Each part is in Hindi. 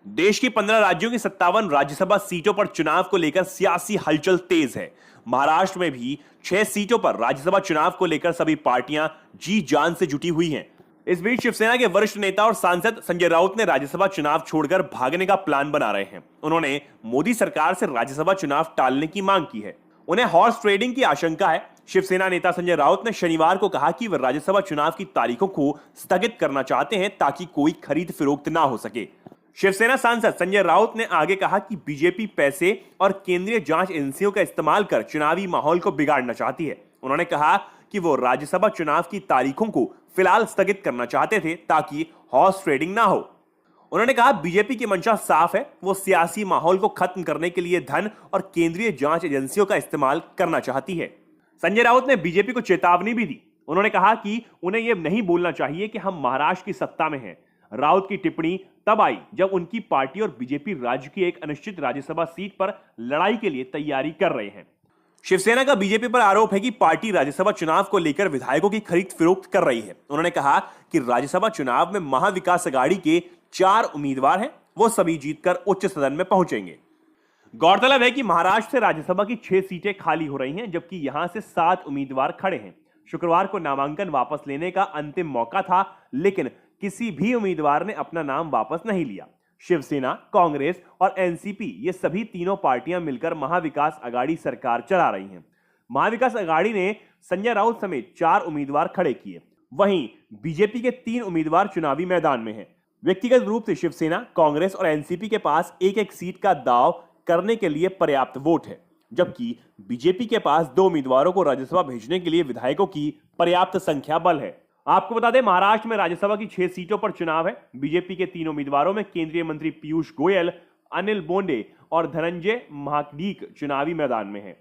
देश की 15 राज्यों की 57 राज्यसभा सीटों पर चुनाव को लेकर सियासी हलचल तेज है। महाराष्ट्र में भी 6 सीटों पर राज्यसभा चुनाव को लेकर सभी पार्टियां जी जान से जुटी हुई हैं। इस बीच शिवसेना के वरिष्ठ नेता और सांसद संजय राउत ने राज्यसभा चुनाव छोड़कर भागने का प्लान बना रहे हैं। उन्होंने मोदी सरकार से राज्यसभा चुनाव टालने की मांग की है। उन्हें हॉर्स ट्रेडिंग की आशंका है। शिवसेना नेता संजय राउत ने शनिवार को कहा कि वे राज्यसभा चुनाव की तारीखों को स्थगित करना चाहते हैं ताकि कोई खरीद फरोख्त ना हो सके। शिवसेना सांसद संजय राउत ने आगे कहा कि बीजेपी पैसे और केंद्रीय जांच एजेंसियों का इस्तेमाल कर चुनावी माहौल को बिगाड़ना चाहती है। उन्होंने कहा कि वो राज्यसभा चुनाव की तारीखों को फिलहाल स्थगित करना चाहते थे ताकि हॉर्स ट्रेडिंग ना हो। उन्होंने कहा बीजेपी की मंशा साफ है, वो सियासी माहौल को खत्म करने के लिए धन और केंद्रीय जांच एजेंसियों का इस्तेमाल करना चाहती है। संजय राउत ने बीजेपी को चेतावनी भी दी। उन्होंने कहा कि उन्हें यह नहीं बोलना चाहिए कि हम महाराष्ट्र की सत्ता में हैं। राउत की टिप्पणी तब आई जब उनकी पार्टी और बीजेपी राज्य की एक अनिश्चित राज्यसभा सीट पर लड़ाई के लिए तैयारी कर रहे हैं। शिवसेना का बीजेपी पर आरोप है कि पार्टी राज्यसभा चुनाव को लेकर विधायकों की खरीद फरोख्त कर रही है। उन्होंने कहा कि राज्यसभा चुनाव में महाविकास अघाड़ी के 4 उम्मीदवार हैं, वो सभी जीतकर उच्च सदन में पहुंचेंगे। गौरतलब है कि महाराष्ट्र से राज्यसभा की 6 सीटें खाली हो रही हैं, जबकि यहां से 7 उम्मीदवार खड़े हैं। शुक्रवार को नामांकन वापस लेने का अंतिम मौका था, लेकिन किसी भी उम्मीदवार ने अपना नाम वापस नहीं लिया। शिवसेना, कांग्रेस और एनसीपी ये सभी तीनों पार्टियां मिलकर महाविकास अघाड़ी सरकार चला रही हैं। महाविकास अघाड़ी ने संजय राउत समेत 4 उम्मीदवार खड़े किए। वहीं बीजेपी के 3 उम्मीदवार चुनावी मैदान में हैं। व्यक्तिगत रूप से शिवसेना, कांग्रेस और एनसीपी के पास एक एक सीट का दाव करने के लिए पर्याप्त वोट है, जबकि बीजेपी के पास 2 उम्मीदवारों को राज्यसभा भेजने के लिए विधायकों की पर्याप्त संख्या बल है। आपको बता दें, महाराष्ट्र में राज्यसभा की 6 सीटों पर चुनाव है। बीजेपी के 3 उम्मीदवारों में केंद्रीय मंत्री पीयूष गोयल, अनिल बोंडे और धनंजय महाडिक चुनावी मैदान में हैं,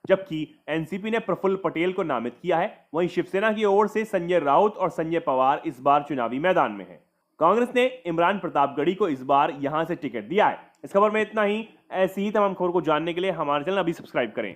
जबकि एनसीपी ने प्रफुल्ल पटेल को नामित किया है। वहीं शिवसेना की ओर से संजय राउत और संजय पवार इस बार चुनावी मैदान में हैं। कांग्रेस ने इमरान प्रतापगढ़ी को इस बार यहां से टिकट दिया है। इस खबर में इतना ही। ऐसी ही तमाम खबर को जानने के लिए हमारे चैनल अभी सब्सक्राइब करें।